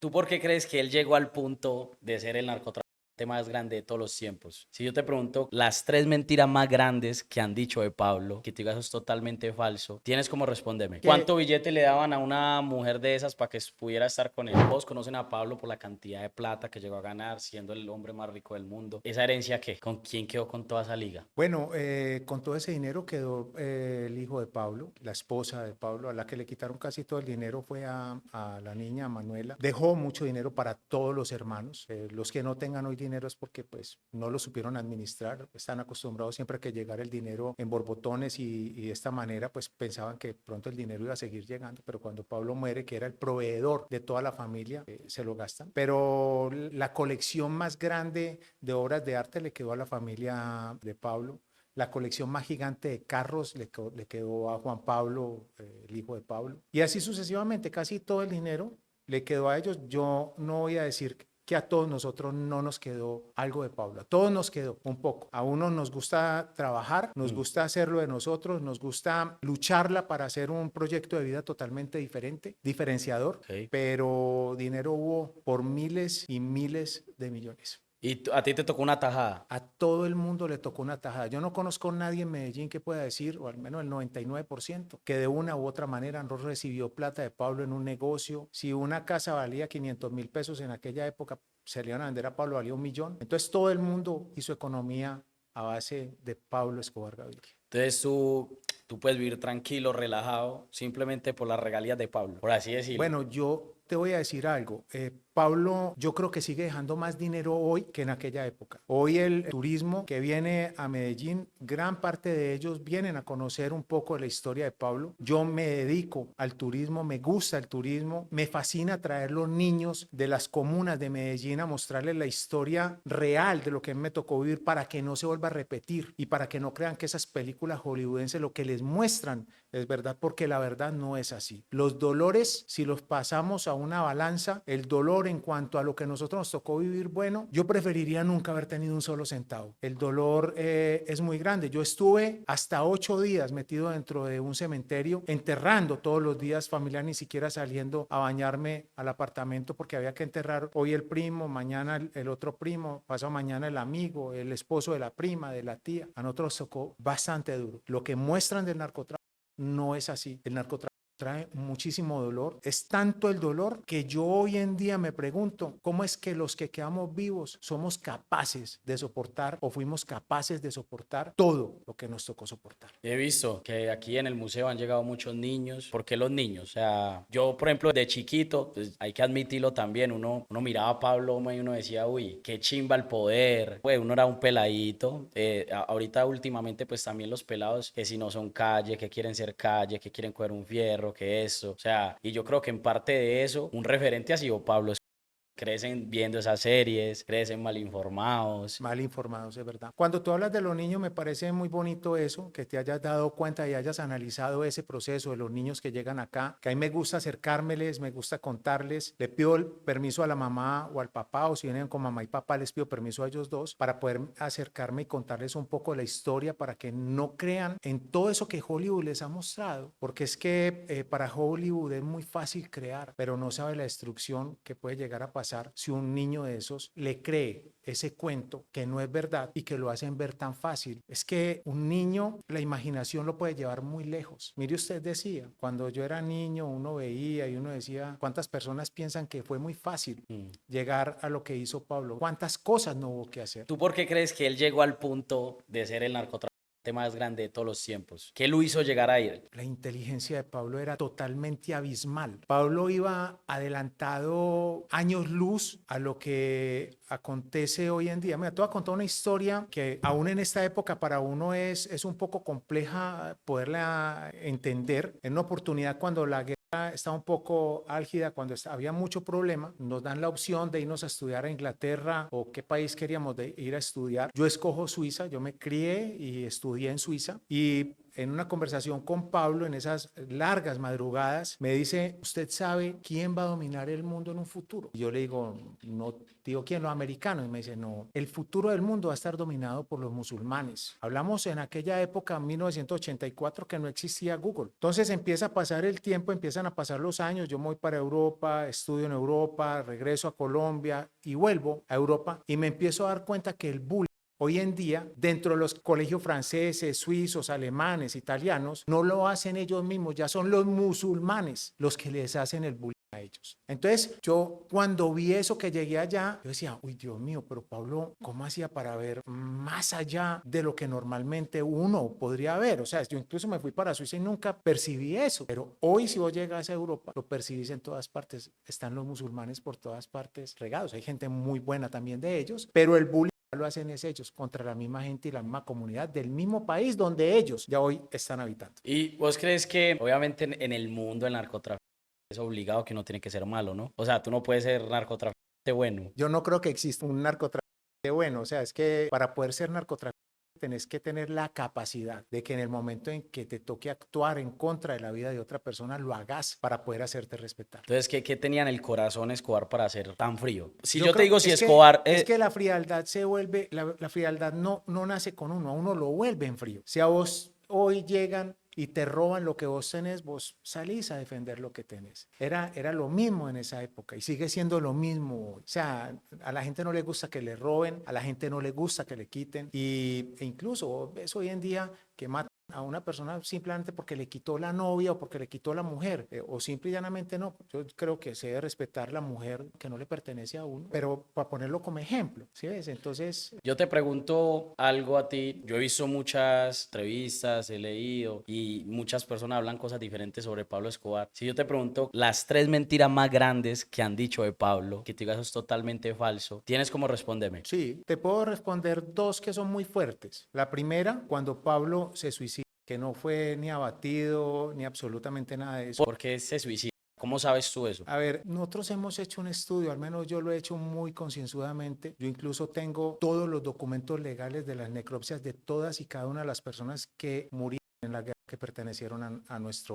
¿Tú por qué crees que él llegó al punto de ser el narcotraficante más grande de todos los tiempos? Si yo te pregunto las tres mentiras más grandes que han dicho de Pablo, que te digas eso es totalmente falso, tienes como responderme. Que ¿Cuánto billete le daban a una mujer de esas para que pudiera estar con él? Todos conocen a Pablo por la cantidad de plata que llegó a ganar, siendo el hombre más rico del mundo. ¿Esa herencia qué? ¿Con quién quedó con toda esa liga? Bueno, con todo ese dinero quedó el hijo de Pablo, la esposa de Pablo, a la que le quitaron casi todo el dinero fue a la niña, a Manuela. Dejó mucho dinero para todos los hermanos. Los que no tengan hoy dinero es porque pues no lo supieron administrar. Están acostumbrados siempre a que llegara el dinero en borbotones y de esta manera pues pensaban que pronto el dinero iba a seguir llegando, pero cuando Pablo muere, que era el proveedor de toda la familia, se lo gastan. Pero la colección más grande de obras de arte le quedó a la familia de Pablo. La colección más gigante de carros le quedó a Juan Pablo, el hijo de Pablo. Y así sucesivamente, casi todo el dinero le quedó a ellos. Yo no voy a decir que a todos nosotros no nos quedó algo de Pablo. A todos nos quedó un poco. A uno nos gusta trabajar, nos Mm, gusta hacerlo de nosotros, nos gusta lucharla para hacer un proyecto de vida totalmente diferente, diferenciador, ok. pero dinero hubo por miles y miles de millones. ¿Y a ti te tocó una tajada? A todo el mundo le tocó una tajada. Yo no conozco a nadie en Medellín que pueda decir, o al menos el 99%, que de una u otra manera no recibió plata de Pablo en un negocio. Si una casa valía 500.000 pesos en aquella época, se le iban a vender a Pablo, valía 1 millón. Entonces todo el mundo hizo economía a base de Pablo Escobar Gaviria. Entonces tú puedes vivir tranquilo, relajado, simplemente por las regalías de Pablo, por así decirlo. Bueno, yo te voy a decir algo. Pablo, yo creo que sigue dejando más dinero hoy que en aquella época. Hoy el turismo que viene a Medellín, gran parte de ellos vienen a conocer un poco de la historia de Pablo. Yo me dedico al turismo, me gusta el turismo, me fascina traer los niños de las comunas de Medellín a mostrarles la historia real de lo que me tocó vivir para que no se vuelva a repetir y para que no crean que esas películas hollywoodenses lo que les muestran es verdad, porque la verdad no es así. Los dolores, si los pasamos a una balanza, el dolor en cuanto a lo que nosotros nos tocó vivir, bueno, yo preferiría nunca haber tenido un solo centavo. El dolor es muy grande. Yo estuve hasta 8 días metido dentro de un cementerio, enterrando todos los días, familiar ni siquiera saliendo a bañarme al apartamento porque había que enterrar hoy el primo, mañana el otro primo, pasado mañana el amigo, el esposo de la prima, de la tía. A nosotros tocó bastante duro. Lo que muestran del narcotráfico no es así. El narcotráfico trae muchísimo dolor. Es tanto el dolor que yo hoy en día me pregunto cómo es que los que quedamos vivos somos capaces de soportar o fuimos capaces de soportar todo lo que nos tocó soportar. He visto que aquí en el museo han llegado muchos niños. ¿Por qué los niños? O sea, yo, por ejemplo, de chiquito, pues hay que admitirlo también, uno miraba a Pablo y uno decía, uy, qué chimba el poder. Pues uno era un peladito. Ahorita últimamente, pues también los pelados que si no son calle, que quieren ser calle, que quieren coger un fierro, que eso. O sea, y yo creo que en parte de eso, un referente ha sido Pablo. Crecen viendo esas series, crecen mal informados. Mal informados, es verdad. Cuando tú hablas de los niños, me parece muy bonito eso, que te hayas dado cuenta y hayas analizado ese proceso de los niños que llegan acá, que a mí me gusta acercármeles, me gusta contarles, le pido el permiso a la mamá o al papá, o si vienen con mamá y papá, les pido permiso a ellos dos para poder acercarme y contarles un poco de la historia para que no crean en todo eso que Hollywood les ha mostrado, porque es que para Hollywood es muy fácil crear, pero no sabe la destrucción que puede llegar a pasar si un niño de esos le cree ese cuento que no es verdad y que lo hacen ver tan fácil. Es que un niño, la imaginación lo puede llevar muy lejos. Mire, usted decía, cuando yo era niño, uno veía y uno decía, ¿cuántas personas piensan que fue muy fácil Mm. llegar a lo que hizo Pablo? ¿Cuántas cosas no hubo que hacer? ¿Tú por qué crees que él llegó al punto de ser el narcotraficante más grande de todos los tiempos? ¿Qué lo hizo llegar a ir? La inteligencia de Pablo era totalmente abismal. Pablo iba adelantado años luz a lo que acontece hoy en día. Mira, te voy a contar una historia que aún en esta época para uno es un poco compleja poderla entender. En una oportunidad cuando la guerra estaba un poco álgida, cuando había mucho problema, nos dan la opción de irnos a estudiar a Inglaterra o qué país queríamos de ir a estudiar. Yo escojo Suiza, yo me crié y estudié en Suiza y en una conversación con Pablo, en esas largas madrugadas, me dice, ¿usted sabe quién va a dominar el mundo en un futuro? Y yo le digo, no, tío, ¿quién? Los americanos. Y me dice, no, el futuro del mundo va a estar dominado por los musulmanes. Hablamos en aquella época, 1984, que no existía Google. Entonces empieza a pasar el tiempo, empiezan a pasar los años, yo me voy para Europa, estudio en Europa, regreso a Colombia y vuelvo a Europa y me empiezo a dar cuenta que el bullying hoy en día, dentro de los colegios franceses, suizos, alemanes, italianos, no lo hacen ellos mismos, ya son los musulmanes los que les hacen el bullying a ellos. Entonces, yo cuando vi eso que llegué allá, yo decía, uy, Dios mío, pero Pablo, ¿cómo hacía para ver más allá de lo que normalmente uno podría ver? O sea, yo incluso me fui para Suiza y nunca percibí eso, pero hoy si vos llegas a Europa, lo percibís en todas partes, están los musulmanes por todas partes regados, hay gente muy buena también de ellos, pero el bullying lo hacen es ellos contra la misma gente y la misma comunidad del mismo país donde ellos ya hoy están habitando. ¿Y vos crees que obviamente en el mundo el narcotráfico es obligado, que no tiene que ser malo, ¿no? O sea, tú no puedes ser narcotraficante bueno. Yo no creo que exista un narcotraficante bueno, o sea, es que para poder ser narcotraficante tenés que tener la capacidad de que en el momento en que te toque actuar en contra de la vida de otra persona, lo hagas para poder hacerte respetar. Entonces, ¿qué tenía en el corazón Escobar para ser tan frío? Si Yo yo te creo, digo si es Escobar... que, es que la frialdad se vuelve, la frialdad no nace con uno, a uno lo vuelve en frío. Si a vos hoy llegan y te roban lo que vos tenés, vos salís a defender lo que tenés. Era lo mismo en esa época y sigue siendo lo mismo. O sea, a la gente no le gusta que le roben, a la gente no le gusta que le quiten e incluso ves hoy en día que matan a una persona simplemente porque le quitó la novia o porque le quitó la mujer, o simple y llanamente no. Yo creo que se debe respetar la mujer que no le pertenece a uno, pero para ponerlo como ejemplo, ¿sí ves? Entonces... Yo te pregunto algo a ti. Yo he visto muchas entrevistas, he leído y muchas personas hablan cosas diferentes sobre Pablo Escobar. Si yo te pregunto las 3 mentiras más grandes que han dicho de Pablo, que te digas eso es totalmente falso, ¿tienes cómo responderme? Sí, te puedo responder dos que son muy fuertes. La primera, cuando Pablo se suicida, que no fue ni abatido ni absolutamente nada de eso. ¿Por qué se suicida? ¿Cómo sabes tú eso? A ver, nosotros hemos hecho un estudio, al menos yo lo he hecho muy concienzudamente. Yo incluso tengo todos los documentos legales de las necropsias de todas y cada una de las personas que murieron en la guerra, que pertenecieron a nuestra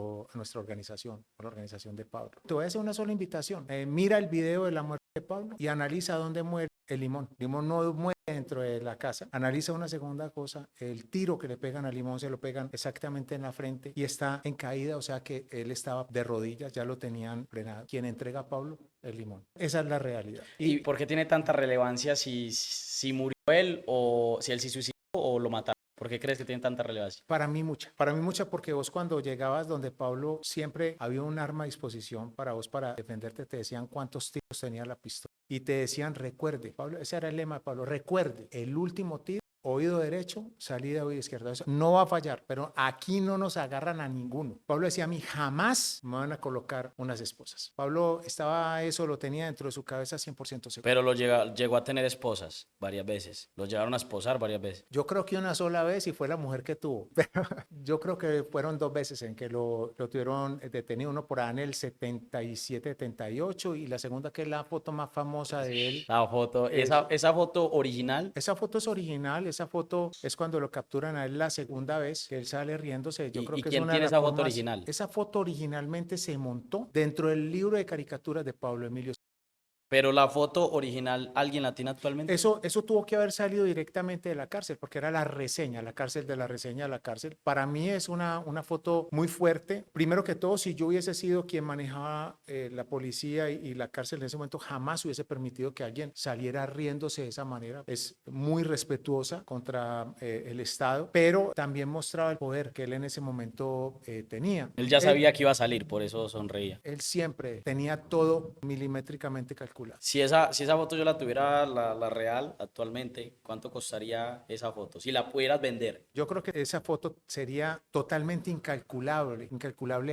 organización, a la organización de Pablo. Te voy a hacer una sola invitación. Mira el video de la muerte de Pablo y analiza dónde muere el Limón. Limón no muere dentro de la casa. Analiza una segunda cosa, el tiro que le pegan a Limón se lo pegan exactamente en la frente y está en caída, o sea que él estaba de rodillas, ya lo tenían frenado. ¿Quién entrega a Pablo? El Limón. Esa es la realidad. ¿Y por qué tiene tanta relevancia si murió él o si él se suicidó o lo mataron? ¿Por qué crees que tiene tanta relevancia? Para mí mucha, porque vos cuando llegabas donde Pablo siempre había un arma a disposición para vos para defenderte, te decían cuántos tiros tenía la pistola y te decían recuerde, Pablo, ese era el lema de Pablo, recuerde, el último tiro, oído derecho, salida oído izquierdo, eso no va a fallar, pero aquí no nos agarran a ninguno. Pablo decía a mí, jamás me van a colocar unas esposas. Pablo estaba, eso lo tenía dentro de su cabeza 100% seguro. Pero llegó a tener esposas varias veces. Los llegaron a esposar varias veces. Yo creo que una sola vez y fue la mujer que tuvo. Yo creo que fueron 2 veces en que lo tuvieron detenido, uno por ahí en el 77, 78 y la segunda que es la foto más famosa de él. La foto, esa foto original. Esa foto es original, esa foto es cuando lo capturan a él la segunda vez, que él sale riéndose. Yo creo ¿Y que es quién una de tiene las esa foto formas. original? Esa foto originalmente se montó dentro del libro de caricaturas de Pablo Emilio. Pero la foto original, ¿alguien la tiene actualmente? Eso tuvo que haber salido directamente de la cárcel, porque era la reseña, la cárcel de la reseña de la cárcel. Para mí es una foto muy fuerte. Primero que todo, si yo hubiese sido quien manejaba la policía y la cárcel en ese momento, jamás hubiese permitido que alguien saliera riéndose de esa manera. Es muy respetuosa contra el Estado, pero también mostraba el poder que él en ese momento tenía. Él ya sabía que iba a salir, por eso sonreía. Él siempre tenía todo milimétricamente calculado. Si esa foto yo la tuviera, la real, actualmente, ¿cuánto costaría esa foto? Si la pudieras vender. Yo creo que esa foto sería totalmente incalculable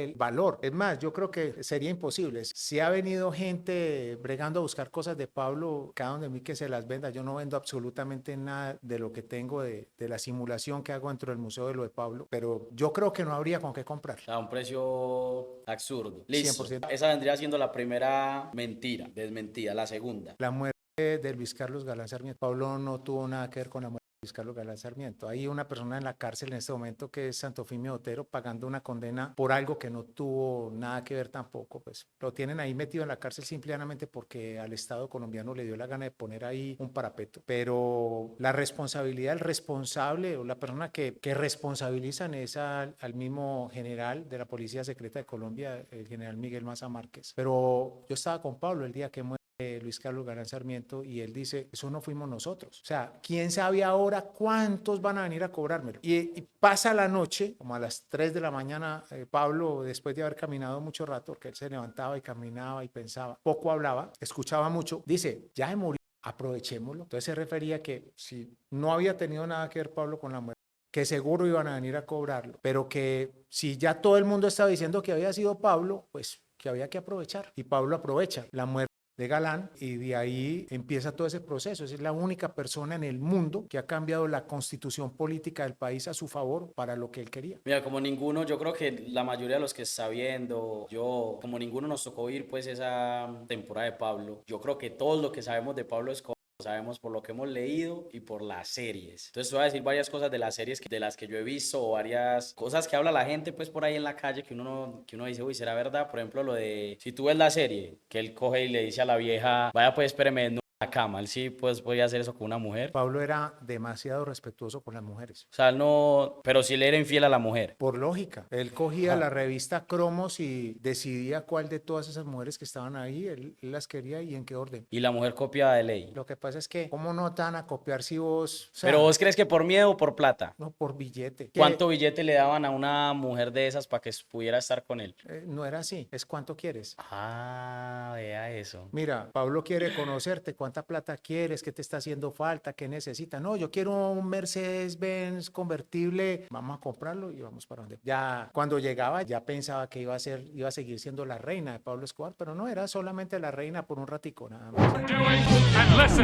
el valor. Es más, yo creo que sería imposible. Si ha venido gente bregando a buscar cosas de Pablo, cada uno de mí que se las venda. Yo no vendo absolutamente nada de lo que tengo de la simulación que hago dentro del Museo de lo de Pablo, pero yo creo que no habría con qué comprar. A un precio absurdo. Listo. 100%. Esa vendría siendo la primera mentira, desmentida. La segunda. La muerte de Luis Carlos Galán Sarmiento. Pablo no tuvo nada que ver con la muerte. Luis Carlos Galán Sarmiento. Hay una persona en la cárcel en este momento que es Santofimio Otero pagando una condena por algo que no tuvo nada que ver tampoco. Pues lo tienen ahí metido en la cárcel simplemente porque al Estado colombiano le dio la gana de poner ahí un parapeto. Pero la responsabilidad, el responsable o la persona que responsabilizan es al mismo general de la Policía Secreta de Colombia, el general Miguel Maza Márquez. Pero yo estaba con Pablo el día que muere Luis Carlos Galán Sarmiento y él dice, eso no fuimos nosotros. O sea, ¿quién sabe ahora cuántos van a venir a cobrármelo? Y pasa la noche, como a las 3 de la mañana, Pablo, después de haber caminado mucho rato, porque él se levantaba y caminaba y pensaba, poco hablaba, escuchaba mucho, dice, ya se murió, aprovechémoslo. Entonces se refería que si no había tenido nada que ver Pablo con la muerte, que seguro iban a venir a cobrarlo, pero que si ya todo el mundo estaba diciendo que había sido Pablo, pues que había que aprovechar. Y Pablo aprovecha la muerte de Galán y de ahí empieza todo ese proceso. Es la única persona en el mundo que ha cambiado la constitución política del país a su favor para lo que él quería. Mira, como ninguno, yo creo que la mayoría de los que está viendo, yo, como ninguno nos tocó ir pues esa temporada de Pablo, yo creo que todo lo que sabemos de Pablo Escobar sabemos por lo que hemos leído y por las series. Entonces te voy a decir varias cosas de las series de las que yo he visto o varias cosas que habla la gente pues por ahí en la calle que uno dice, uy, ¿será verdad? Por ejemplo, lo de, si tú ves la serie, que él coge y le dice a la vieja, vaya pues espéreme en la cama, él sí pues podía hacer eso con una mujer. Pablo era demasiado respetuoso con las mujeres. O sea, no, pero sí le era infiel a la mujer. Por lógica, él cogía la revista Cromos y decidía cuál de todas esas mujeres que estaban ahí, él las quería y en qué orden. Y la mujer copiaba de ley. Lo que pasa es que, ¿cómo no te van a copiar si vos... O sea, Pero vos crees que por miedo o por plata. no, por billete. ¿Cuánto billete le daban a una mujer de esas para que pudiera estar con él? No era así, es cuánto quieres. Ah, vea eso. Mira, Pablo quiere conocerte, cuánta plata quieres, qué te está haciendo falta, qué necesitas. No, yo quiero un Mercedes-Benz convertible, vamos a comprarlo y vamos para donde. Ya cuando llegaba ya pensaba que iba a seguir siendo la reina de Pablo Escobar, pero no, era solamente la reina por un ratico nada más.